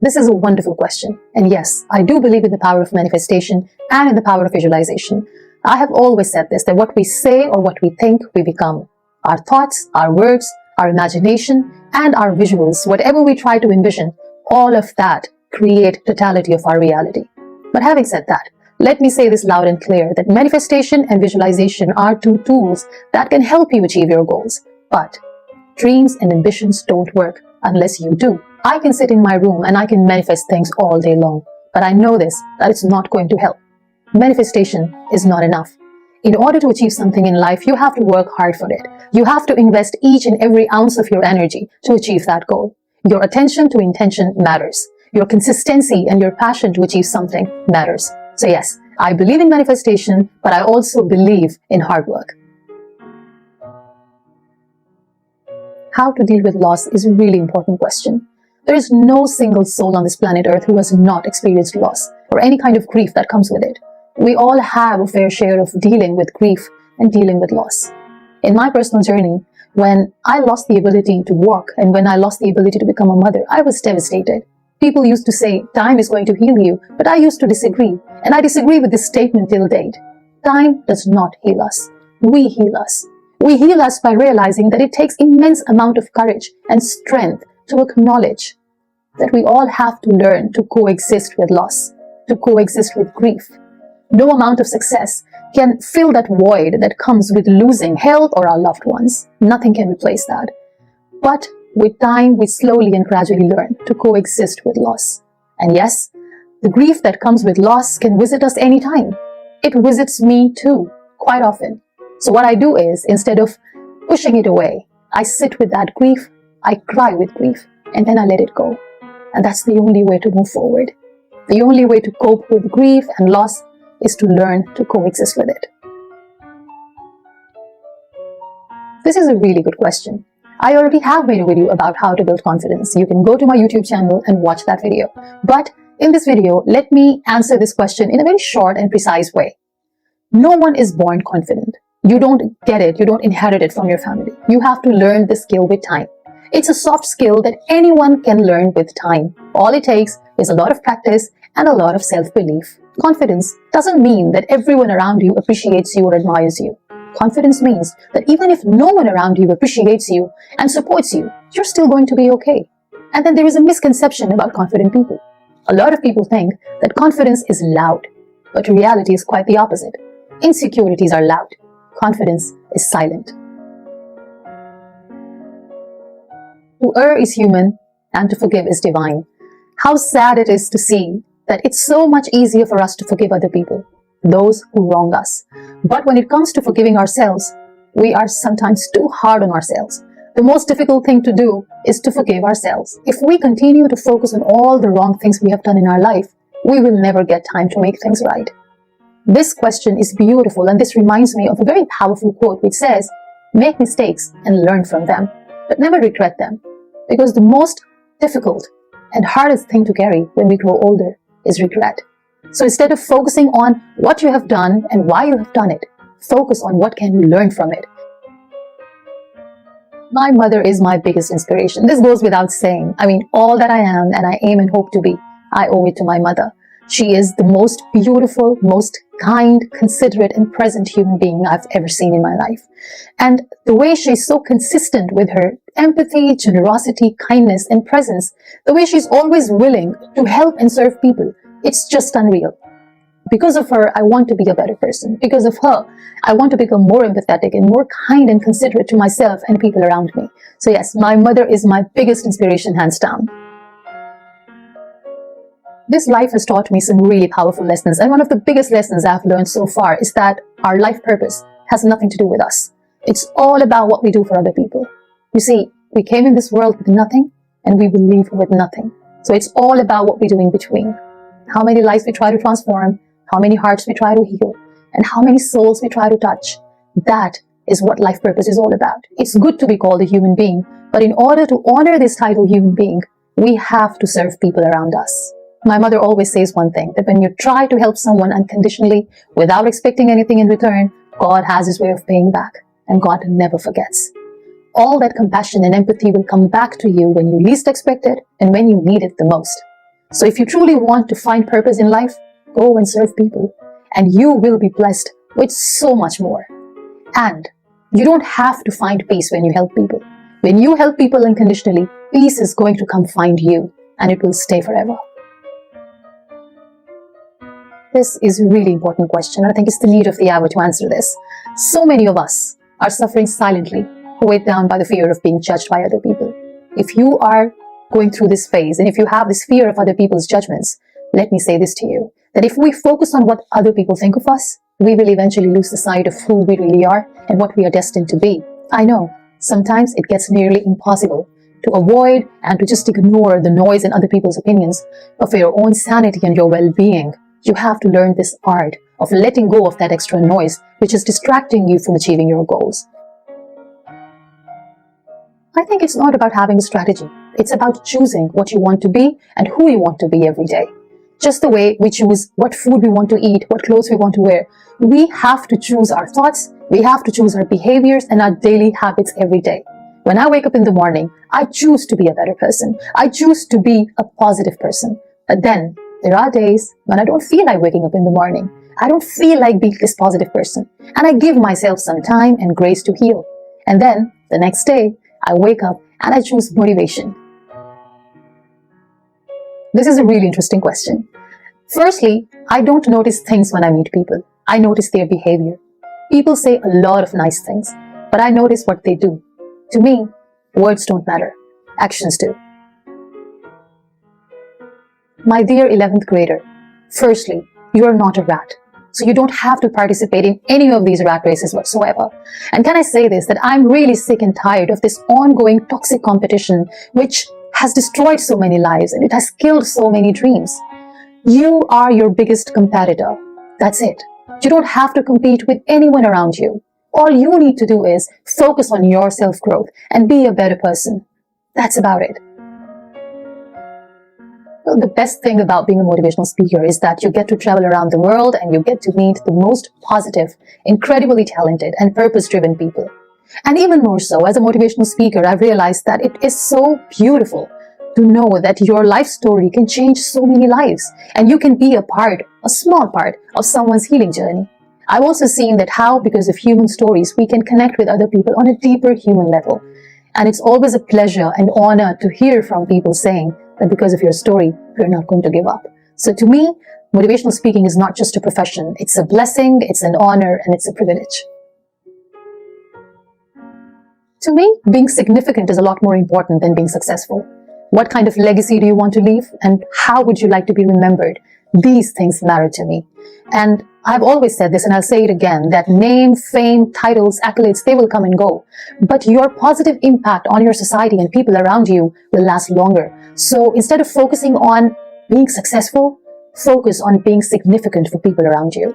This is a wonderful question. And yes, I do believe in the power of manifestation and in the power of visualization. I have always said this, that what we say or what we think, we become. Our thoughts, our words, our imagination, and our visuals, whatever we try to envision, all of that create totality of our reality. But having said that, let me say this loud and clear, that manifestation and visualization are two tools that can help you achieve your goals. But dreams and ambitions don't work unless you do. I can sit in my room and I can manifest things all day long, but I know this, that it's not going to help. Manifestation is not enough. In order to achieve something in life, you have to work hard for it. You have to invest each and every ounce of your energy to achieve that goal. Your attention to intention matters. Your consistency and your passion to achieve something matters. So yes, I believe in manifestation, but I also believe in hard work. How to deal with loss is a really important question. There is no single soul on this planet Earth who has not experienced loss or any kind of grief that comes with it. We all have a fair share of dealing with grief and dealing with loss. In my personal journey, when I lost the ability to walk and when I lost the ability to become a mother, I was devastated. People used to say, time is going to heal you, but I used to disagree. And I disagree with this statement till date. Time does not heal us. We heal us. We heal us by realizing that it takes immense amount of courage and strength to acknowledge that we all have to learn to coexist with loss, to coexist with grief. No amount of success can fill that void that comes with losing health or our loved ones. Nothing can replace that. But with time, we slowly and gradually learn to coexist with loss. And yes, the grief that comes with loss can visit us anytime. It visits me too, quite often. So what I do is, instead of pushing it away, I sit with that grief, I cry with grief, and then I let it go. And that's the only way to move forward. The only way to cope with grief and loss is to learn to coexist with it. This is a really good question. I already have made a video about how to build confidence. You can go to my YouTube channel and watch that video. But in this video, let me answer this question in a very short and precise way. No one is born confident. You don't get it, you don't inherit it from your family. You have to learn the skill with time. It's a soft skill that anyone can learn with time. All it takes is a lot of practice and a lot of self-belief. Confidence doesn't mean that everyone around you appreciates you or admires you. Confidence means that even if no one around you appreciates you and supports you, you're still going to be okay. And then there is a misconception about confident people. A lot of people think that confidence is loud, but reality is quite the opposite. Insecurities are loud. Confidence is silent. To err is human, and to forgive is divine. How sad it is to see that it's so much easier for us to forgive other people, those who wrong us. But when it comes to forgiving ourselves, we are sometimes too hard on ourselves. The most difficult thing to do is to forgive ourselves. If we continue to focus on all the wrong things we have done in our life, we will never get time to make things right. This question is beautiful, and this reminds me of a very powerful quote which says, make mistakes and learn from them, but never regret them. Because the most difficult and hardest thing to carry when we grow older is regret. So instead of focusing on what you have done and why you have done it, focus on what can you learn from it. My mother is my biggest inspiration. This goes without saying. I mean, all that I am and I aim and hope to be, I owe it to my mother. She is the most beautiful, most kind, considerate, and present human being I've ever seen in my life. And the way she's so consistent with her empathy, generosity, kindness, and presence, the way she's always willing to help and serve people, it's just unreal. Because of her, I want to be a better person. Because of her, I want to become more empathetic and more kind and considerate to myself and people around me. So yes, my mother is my biggest inspiration, hands down. This life has taught me some really powerful lessons, and one of the biggest lessons I've learned so far is that our life purpose has nothing to do with us. It's all about what we do for other people. You see, we came in this world with nothing, and we will leave with nothing. So it's all about what we do in between. How many lives we try to transform, how many hearts we try to heal, and how many souls we try to touch. That is what life purpose is all about. It's good to be called a human being, but in order to honor this title human being, we have to serve people around us. My mother always says one thing, that when you try to help someone unconditionally, without expecting anything in return, God has his way of paying back, and God never forgets. All that compassion and empathy will come back to you when you least expect it and when you need it the most. So if you truly want to find purpose in life, go and serve people, and you will be blessed with so much more. And you don't have to find peace when you help people. When you help people unconditionally, peace is going to come find you, and it will stay forever. This is a really important question. I think it's the need of the hour to answer this. So many of us are suffering silently, weighed down by the fear of being judged by other people. If you are going through this phase, and if you have this fear of other people's judgments, let me say this to you, that if we focus on what other people think of us, we will eventually lose the sight of who we really are and what we are destined to be. I know, sometimes it gets nearly impossible to avoid and to just ignore the noise and other people's opinions, but for your own sanity and your well-being, you have to learn this art of letting go of that extra noise which is distracting you from achieving your goals. I think it's not about having a strategy. It's about choosing what you want to be and who you want to be every day. Just the way we choose what food we want to eat, what clothes we want to wear. We have to choose our thoughts, we have to choose our behaviors and our daily habits every day. When I wake up in the morning, I choose to be a better person. I choose to be a positive person. But then, there are days when I don't feel like waking up in the morning. I don't feel like being this positive person. And I give myself some time and grace to heal. And then, the next day, I wake up and I choose motivation. This is a really interesting question. Firstly, I don't notice things when I meet people. I notice their behavior. People say a lot of nice things, but I notice what they do. To me, words don't matter. Actions do. My dear 11th grader, firstly, you are not a rat. So you don't have to participate in any of these rat races whatsoever. And can I say this, that I'm really sick and tired of this ongoing toxic competition which has destroyed so many lives and it has killed so many dreams. You are your biggest competitor. That's it. You don't have to compete with anyone around you. All you need to do is focus on your self-growth and be a better person. That's about it. Well, the best thing about being a motivational speaker is that you get to travel around the world and you get to meet the most positive, incredibly talented and purpose-driven people. And even more so, as a motivational speaker, I've realized that it is so beautiful to know that your life story can change so many lives and you can be a small part of someone's healing journey. I've also seen that how, because of human stories, we can connect with other people on a deeper human level. And it's always a pleasure and honor to hear from people saying that because of your story, we're not going to give up. So to me, motivational speaking is not just a profession. It's a blessing, it's an honor, and it's a privilege. To me, being significant is a lot more important than being successful. What kind of legacy do you want to leave? And how would you like to be remembered? These things matter to me. And I've always said this, and I'll say it again, that name, fame, titles, accolades, they will come and go. But your positive impact on your society and people around you will last longer. So instead of focusing on being successful, focus on being significant for people around you.